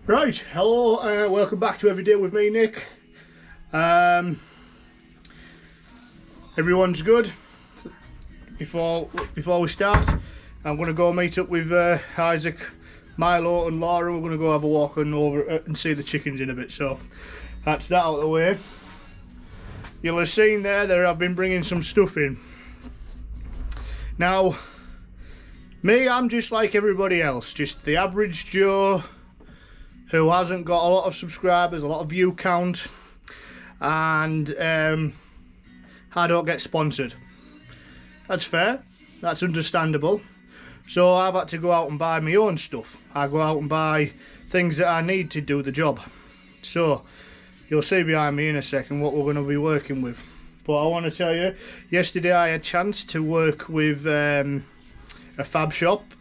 Right, hello, welcome back to Every Day with me, Nick. Everyone's good. Before we start, I'm going to go meet up with Isaac, Milo and Laura. We're going to go have a walk and over and see the chickens in a bit, so that's that out of the way. You'll have seen there I've been bringing some stuff in. Now, me, I'm just like everybody else, just the average Joe who hasn't got a lot of subscribers, a lot of view count, and I don't get sponsored. That's fair, that's understandable. So I've had to go out and buy my own stuff. I go out and buy things that I need to do the job. So you'll see behind me in a second what we're going to be working with. But I want to tell you, yesterday I had a chance to work with a fab shop,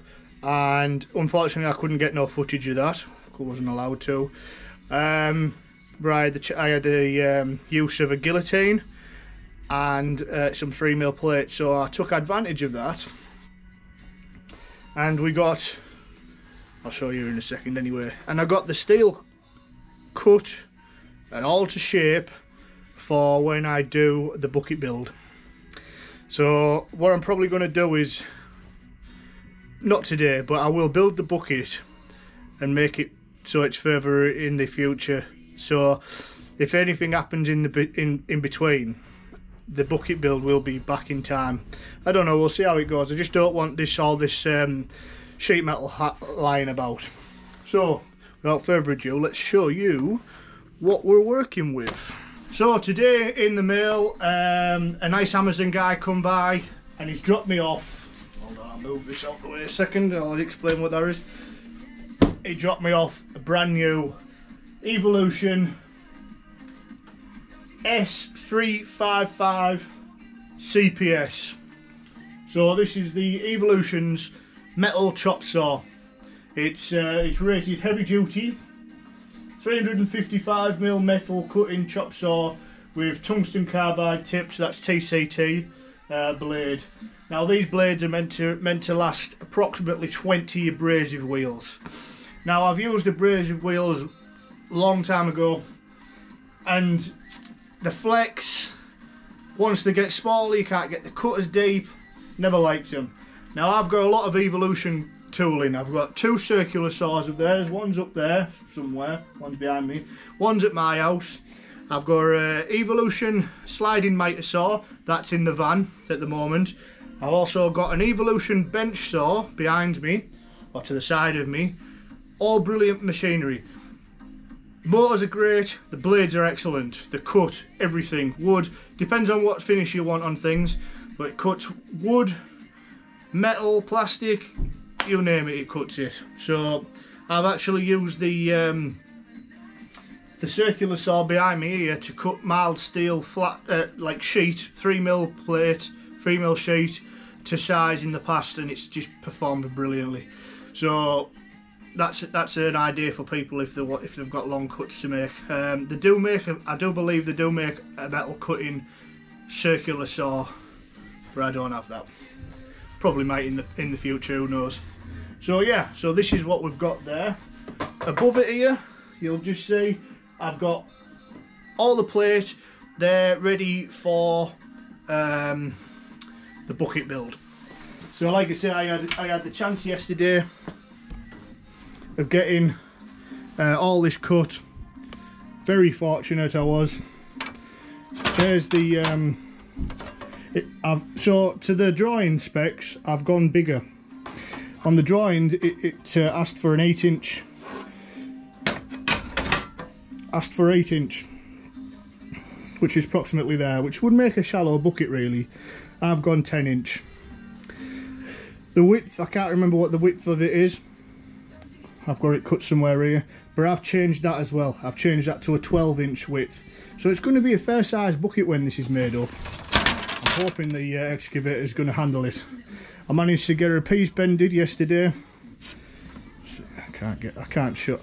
and unfortunately I couldn't get no footage of that. I wasn't allowed to. Right, I had the use of a guillotine and some 3mm plates, so I took advantage of that, and we got, I'll show you in a second anyway, and I got the steel cut and all to shape for when I do the bucket build. So what I'm probably going to do is, not today, but I will build the bucket and make it so it's further in the future. So if anything happens in between, the bucket build will be back in time. I don't know, we'll see how it goes. I just don't want all this sheet metal lying about. So without further ado, let's show you what we're working with. So today in the mail, a nice Amazon guy come by and he's dropped me off. Hold on, I'll move this out the way a second, I'll explain what that is. He dropped me off a brand new Evolution S355CPS. So this is the Evolution's metal chop saw. It's rated heavy duty, 355mm metal cutting chop saw with tungsten carbide tips. That's TCT blade. Now these blades are meant to last approximately 20 abrasive wheels. Now I've used abrasive wheels a long time ago, and the flex, once they get smaller, you can't get the cut as deep. Never liked them. Now I've got a lot of Evolution tooling. I've got two circular saws up there. One's up there somewhere, one's behind me, one's at my house. I've got an Evolution sliding miter saw, that's in the van at the moment. I've also got an Evolution bench saw behind me, or to the side of me. All brilliant machinery. Motors are great, the blades are excellent, the cut, everything, wood, depends on what finish you want on things, but it cuts wood, metal, plastic, you name it, it cuts it. So I've actually used the circular saw behind me here to cut mild steel flat, like sheet, 3mm plate, 3mm sheet to size in the past, and it's just performed brilliantly. So that's an idea for people if they've got long cuts to make. I do believe they do make a metal cutting circular saw, but I don't have that. Probably might in the future, who knows. So yeah, so this is what we've got there. Above it here, you'll just see I've got all the plate there ready for the bucket build. So like I say, I had the chance yesterday of getting all this cut. Very fortunate I was. There's the so to the drawing specs I've gone bigger. On the drawing it asked for an 8-inch. Asked for 8-inch, which is approximately there, which would make a shallow bucket really. I've gone 10-inch. The width, I can't remember what the width of it is. I've got it cut somewhere here, but I've changed that as well. I've changed that to a 12-inch width. So it's going to be a fair size bucket when this is made up. I'm hoping the excavator is going to handle it. I managed to get a piece bended yesterday. So I can't show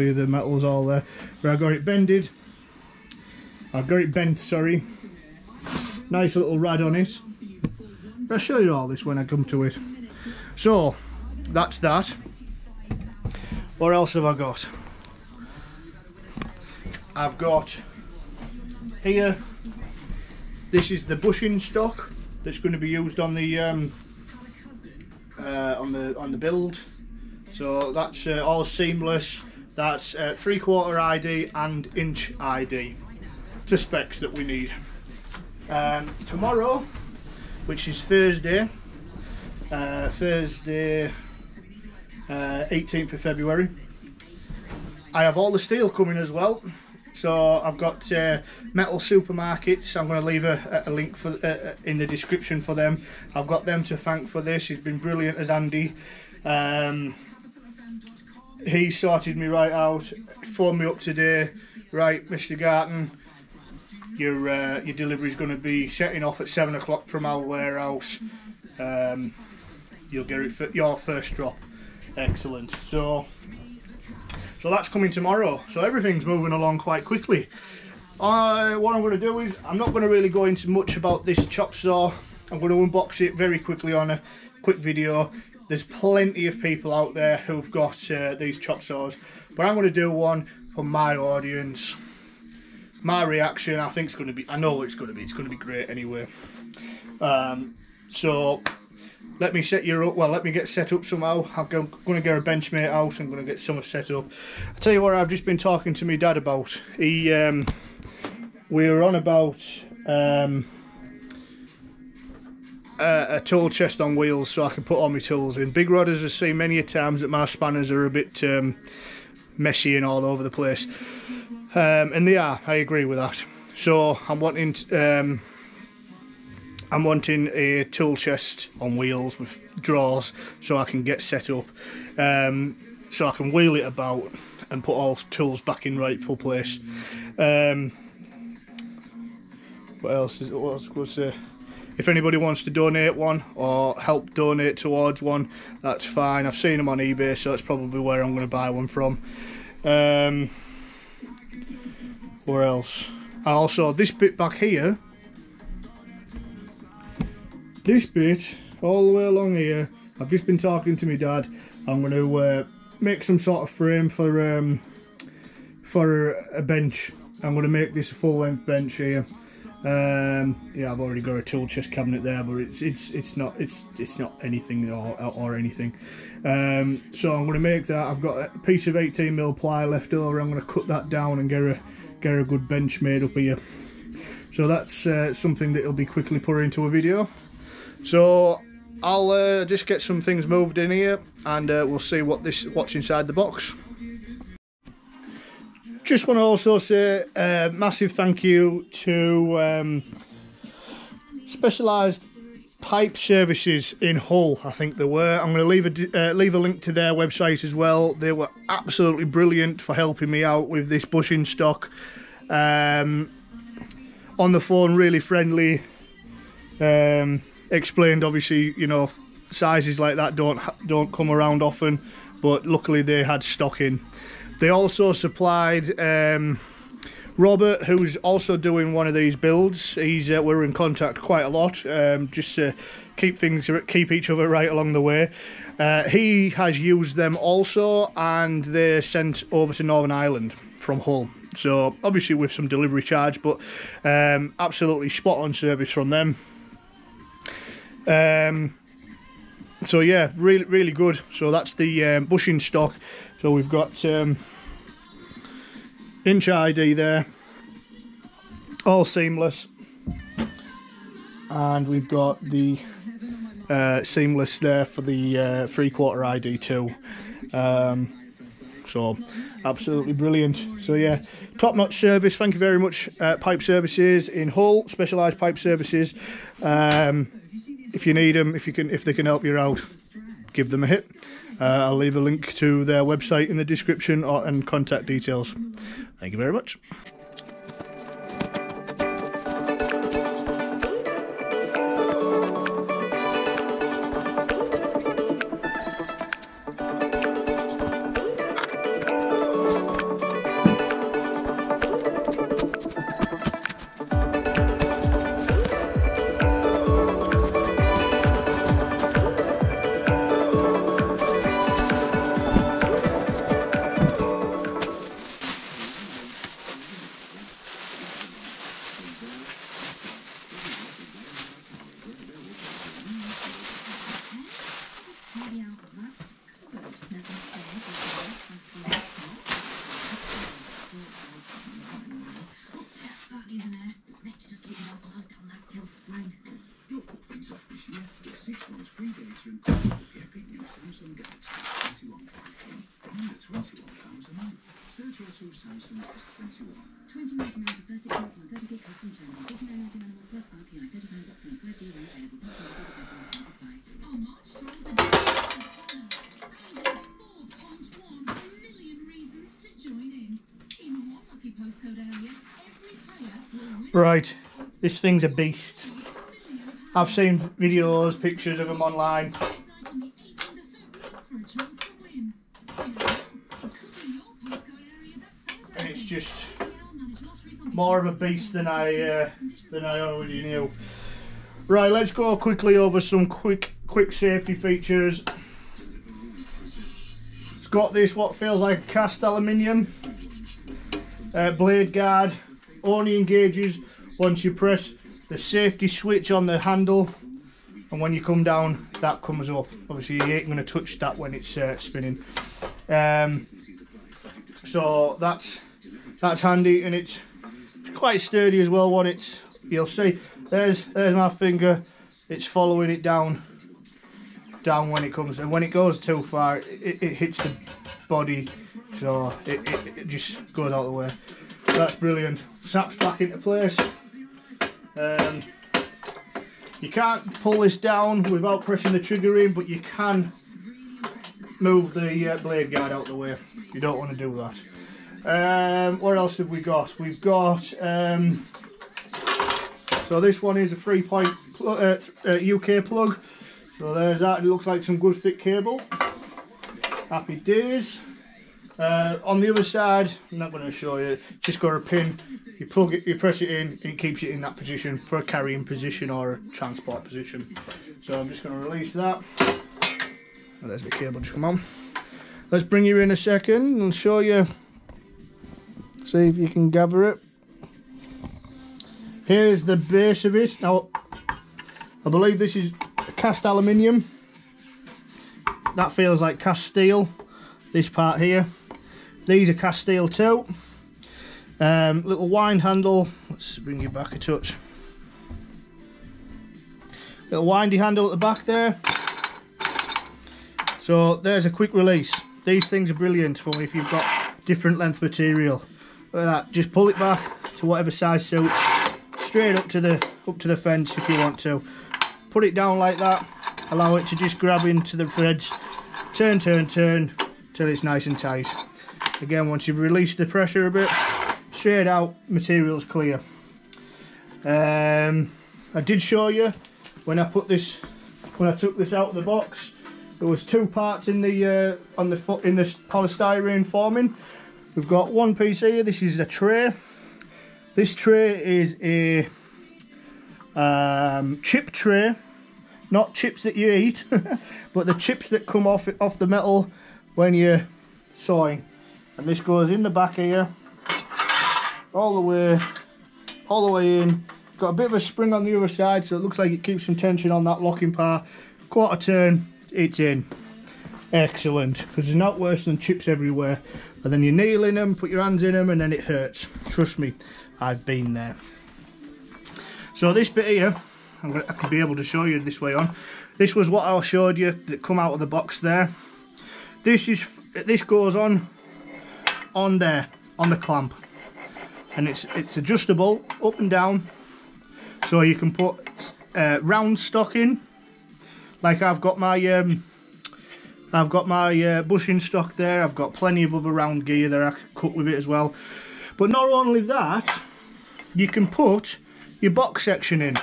you the metals all there, but I got it bended. I've got it bent, sorry. Nice little rad on it. I'll show you all this when I come to it. So that's that. What else have I got? I've got here, this is the bushing stock that's going to be used on the build. So that's all seamless. That's 3/4 ID and inch ID to specs that we need. Tomorrow, which is Thursday, 18th of February, I have all the steel coming as well. So I've got Metal Supermarkets. I'm going to leave a link for in the description for them. I've got them to thank for this. He's been brilliant as Andy. He sorted me right out, phoned me up today. Right, Mr. Garton, your delivery is going to be setting off at 7 o'clock from our warehouse. You'll get it for your first drop. Excellent. So that's coming tomorrow. So everything's moving along quite quickly. What I'm going to do is, I'm not going to really go into much about this chop saw. I'm going to unbox it very quickly on a quick video. There's plenty of people out there who've got these chop saws, but I'm going to do one for my audience. My reaction, I think it's going to be, I know it's going to be great anyway. So let me set you up, well, let me get set up somehow. I'm going to get a Benchmate out, I'm going to get something set up. I'll tell you what I've just been talking to my dad about. We were on about a tool chest on wheels so I can put all my tools in. Big Rodders have seen many a times that my spanners are a bit messy and all over the place. And they are, I agree with that. So I'm wanting a tool chest on wheels with drawers so I can get set up, so I can wheel it about and put all tools back in rightful place. What else is it? If anybody wants to donate one or help donate towards one, that's fine. I've seen them on eBay, so that's probably where I'm going to buy one from. Where else? Also, this bit back here, this bit all the way along here, I've just been talking to my dad. I'm going to make some sort of frame for a bench. I'm going to make this a full-length bench here. Yeah, I've already got a tool chest cabinet there, but it's not anything or anything. So I'm going to make that. I've got a piece of 18mm ply left over. I'm going to cut that down and get a good bench made up here. So that's something that will be quickly put into a video. So I'll just get some things moved in here, and we'll see what's inside the box. Just want to also say a massive thank you to Specialised Pipe Services in Hull, I think they were. I'm going to leave a link to their website as well. They were absolutely brilliant for helping me out with this bushing stock. On the phone, really friendly. Explained, obviously, you know, sizes like that don't come around often, but luckily they had stock in. They also supplied Robert, who's also doing one of these builds. We're in contact quite a lot, just to keep each other right along the way. He has used them also, and they're sent over to Northern Ireland from Hull. So obviously with some delivery charge, but absolutely spot on service from them. So yeah, really good. So that's the bushing stock. So we've got inch ID there, all seamless, and we've got the seamless there for the 3/4 ID too. So absolutely brilliant. So yeah, top-notch service. Thank you very much, Pipe Services in Hull, Specialised Pipe Services. If you need them, if they can help you out, give them a hit. I'll leave a link to their website in the description and contact details. Thank you very much. Samsung S21. 2099 for first 6 months on 30 gig custom plan. 49.99 a month plus RPI. 30 pounds up front. 5D one payable. Plus 45 apply. Oh, March strolls are and 4.1 million reasons to join in. In one lucky postcode area, every payer will win. Right, this thing's a beast. I've seen videos, pictures of them online. And it's just more of a beast than I already knew. Right, let's go quickly over some quick safety features. It's got this what feels like cast aluminium blade guard. Only engages once you press the safety switch on the handle, and when you come down that comes up. Obviously you ain't going to touch that when it's spinning. So that's handy, and it's quite sturdy as well. When it's, you'll see, there's my finger, it's following it down when it comes, and when it goes too far it hits the body, so it just goes out of the way. That's brilliant. Snaps back into place. You can't pull this down without pressing the trigger in, but you can move the blade guard out the way. You don't want to do that. What else have we got? We've got so this one is a 3-point UK plug. So there's that. It looks like some good thick cable. Happy days. On the other side, I'm not going to show you. Just got a pin. You plug it, you press it in, and it keeps it in that position for a carrying position or a transport position. So I'm just going to release that. Oh, there's the cable just come on. Let's bring you in a second and show you. See if you can gather it. Here's the base of it. Now, I believe this is cast aluminium. That feels like cast steel. This part here. These are cast steel too. Little wind handle. Let's bring you back a touch. Little windy handle at the back there. So there's a quick release. These things are brilliant for if you've got different length material. Look at that. Just pull it back to whatever size suits. Straight up to the fence if you want to. Put it down like that. Allow it to just grab into the threads. Turn till it's nice and tight. Again, once you've released the pressure a bit, straight out, material's clear. I did show you when I took this out of the box. There was 2 parts in the in the polystyrene forming. We've got one piece here. This is a tray. This tray is a chip tray, not chips that you eat, but the chips that come off the metal when you're sawing. And this goes in the back here, all the way in. Got a bit of a spring on the other side, so it looks like it keeps some tension on that locking part. Quarter turn, it's in. Excellent, because it's not worse than chips everywhere. And then you kneel in them, put your hands in them, and then it hurts. Trust me, I've been there. So this bit here, I can be able to show you this way on. This was what I showed you that come out of the box there. This goes on there, on the clamp, and it's adjustable up and down, so you can put round stock in. Like I've got my bushing stock there. I've got plenty of other round gear that I can cut with it as well. But not only that, you can put your box section in.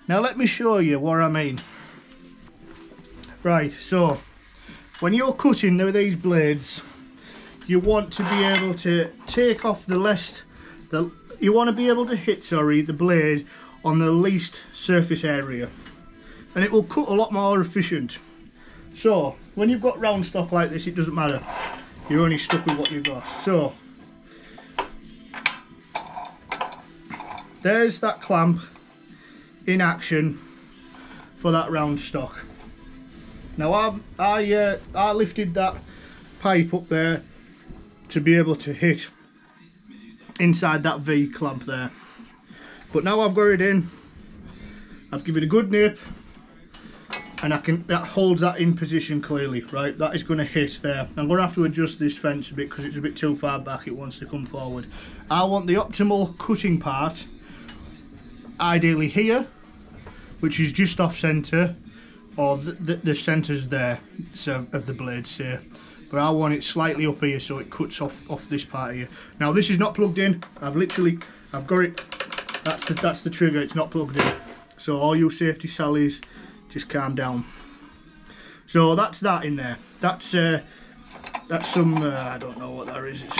Now let me show you what I mean. Right, so when you're cutting these blades, you want to be able to take off you want to be able to hit, the blade on the least surface area, and it will cut a lot more efficient. So when you've got round stock like this, it doesn't matter, you're only stuck with what you've got. So there's that clamp in action for that round stock. Now I lifted that pipe up there to be able to hit inside that V clamp there, but now I've got it in, I've given it a good nip, and that holds that in position clearly, right? That is going to hit there. I'm going to have to adjust this fence a bit because it's a bit too far back. It wants to come forward. I want the optimal cutting part, ideally here, which is just off centre, or the centre's there, so of the blade, say. But I want it slightly up here so it cuts off this part here. Now this is not plugged in. I've got it. That's the trigger. It's not plugged in. So all you safety sallies, just calm down. So that's that in there. That's some I don't know what that is. It's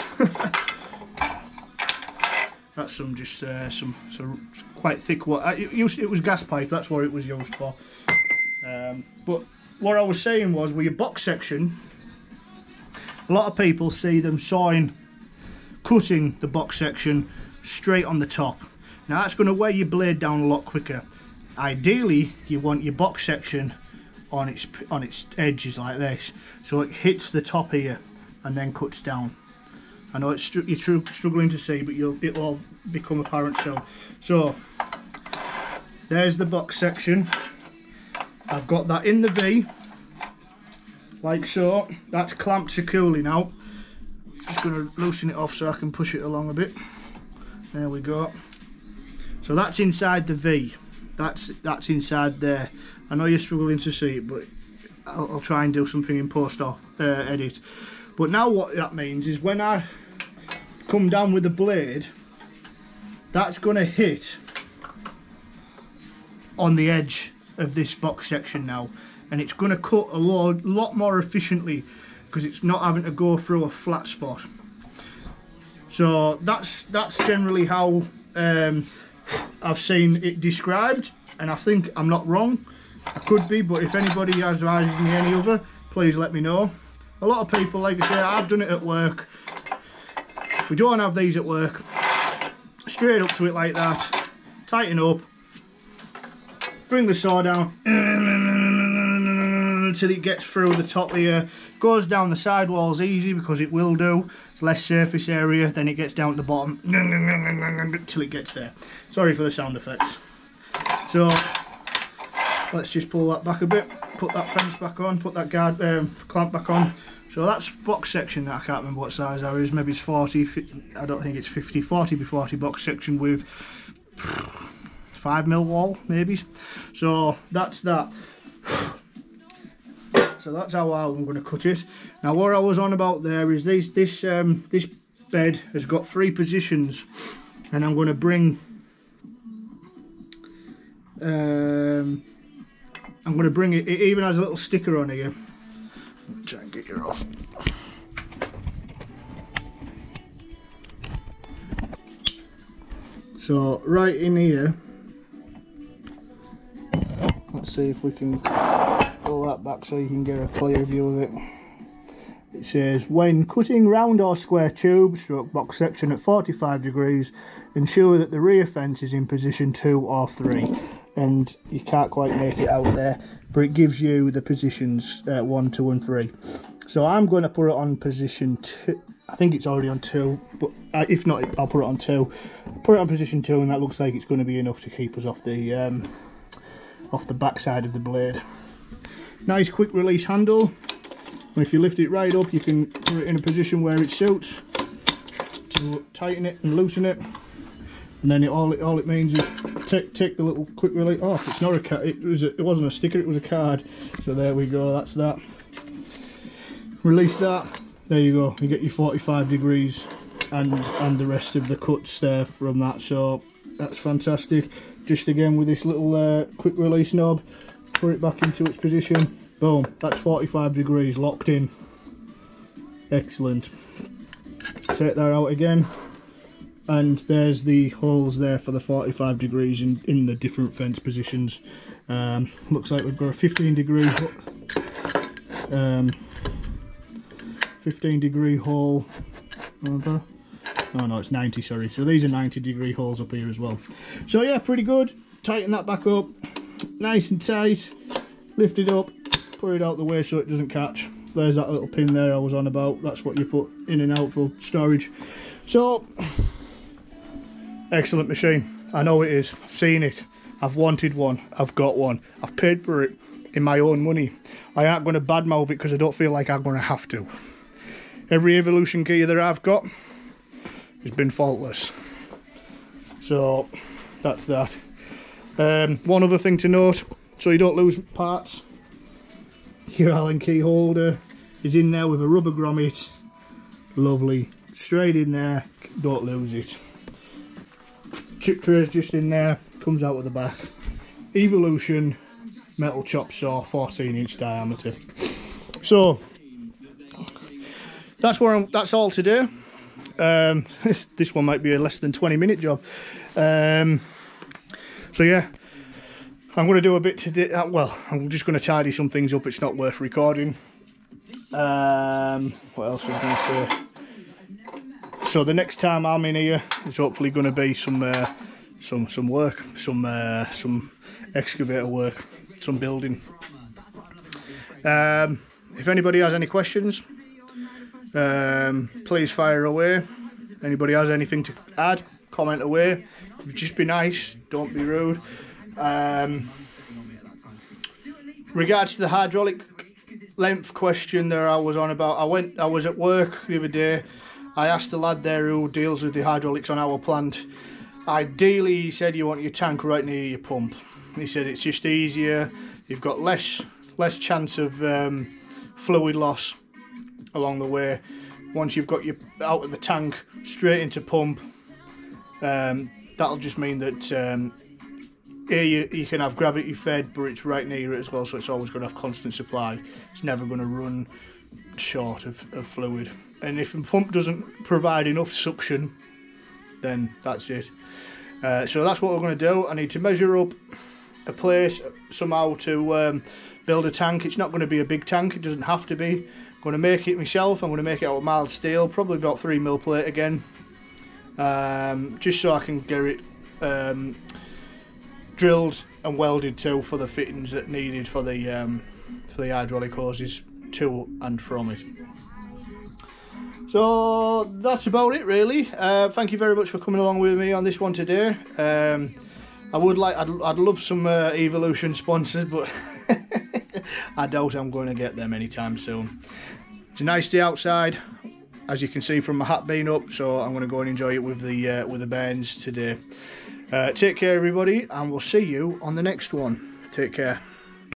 that's some quite thick. It was gas pipe. That's what it was used for. But what I was saying was, with your box section, a lot of people see them cutting the box section straight on the top. Now that's going to weigh your blade down a lot quicker. Ideally, you want your box section on its edges like this, so it hits the top here and then cuts down. I know you're struggling to see, but it'll all become apparent soon. So there's the box section. I've got that in the V, like so. That's clamped securely now. Just going to loosen it off so I can push it along a bit. There we go. So that's inside the V. That's inside there. I know you're struggling to see it, but I'll try and do something in post or edit. But now what that means is when I come down with the blade, that's going to hit on the edge of this box section now, and it's going to cut a lot more efficiently because it's not having to go through a flat spot. So that's generally how I've seen it described, and I think I'm not wrong. I could be, but if anybody advises me any other, please let me know. A lot of people, like I say, I've done it at work. We don't have these at work. Straight up to it like that, tighten up, bring the saw down until it gets through the top here. Goes down the sidewalls easy because it will do. It's less surface area, then it gets down at the bottom till it gets there. Sorry for the sound effects. So let's just pull that back a bit, put that fence back on, put that clamp back on. So that's box section that I can't remember what size that is. Maybe it's 40, 50, I don't think it's 50, 40x40 box section with 5mm wall, maybe. So that's that. So that's how I'm going to cut it. Now what I was on about there is this bed has got 3 positions, and I'm going to bring it even has a little sticker on here. Try and get it off. So right in here, let's see if we can pull that back so you can get a clear view of it. It says, when cutting round or square tubes, stroke box section at 45 degrees, ensure that the rear fence is in position 2 or 3. And you can't quite make it out there, but it gives you the positions 1, 2 and 3. So I'm going to put it on position 2. I think it's already on 2, but if not, I'll put it on 2. Put it on position 2, and that looks like it's going to be enough to keep us off the back side of the blade. Nice quick release handle. And if you lift it right up, you can put it in a position where it suits to tighten it and loosen it. And then all it means is take the little quick release off. It's not a card. It wasn't a sticker. It was a card. So there we go. That's that. Release that. There you go. You get your 45 degrees and the rest of the cuts there from that. So that's fantastic. Just again with this little quick release knob, put it back into its position. Boom. That's 45 degrees locked in. Excellent. Take that out again. And there's the holes there for the 45 degrees in the different fence positions. Looks like we've got a 15 degree hole. Oh no, it's 90, sorry. So these are 90 degree holes up here as well. So yeah, pretty good. Tighten that back up. Nice and tight. Lift it up. Put it out the way so it doesn't catch. There's that little pin there I was on about. That's what you put in and out for storage. So excellent machine. I know it is. I've seen it. I've wanted one. I've got one. I've paid for it. in my own money. I aren't going to badmouth it because I don't feel like I'm going to have to. Every Evolution gear that I've got has been faultless. So that's that. One other thing to note, so you don't lose parts, your Allen key holder is in there with a rubber grommet. Lovely, straight in there, don't lose it. Chip tray's just in there, comes out of the back. Evolution metal chop saw, 14-inch diameter. So that's that's all today. This one might be a less than 20-minute job. So yeah, I'm going to do a bit today. Well, I'm just going to tidy some things up. It's not worth recording. What else was I going to say? So the next time I'm in here is hopefully going to be some work, some excavator work, some building. If anybody has any questions, please fire away. Anybody has anything to add, comment away. Just be nice, don't be rude. Regards to the hydraulic length question that I was on about, I was at work the other day. I asked the lad there who deals with the hydraulics on our plant. Ideally, he said you want your tank right near your pump. He said it's just easier. You've got less chance of fluid loss along the way. Once you've got you out of the tank straight into pump, that'll just mean that here you can have gravity fed, but it's right near it as well, so it's always going to have constant supply. It's never going to run short of fluid. And if the pump doesn't provide enough suction, then that's it. So that's what we're going to do. I need to measure up a place somehow to build a tank. It's not going to be a big tank, it doesn't have to be. I'm going to make it myself. I'm going to make it out of mild steel, probably about 3mm plate again, just so I can get it drilled and welded to for the fittings that needed for the hydraulic hoses to and from it. So that's about it really. Thank you very much for coming along with me on this one today. I'd love some Evolution sponsors, but I doubt I'm going to get them anytime soon. It's a nice day outside, as you can see from my hat being up, so I'm going to go and enjoy it with the bairns today. Take care everybody, and we'll see you on the next one. Take care.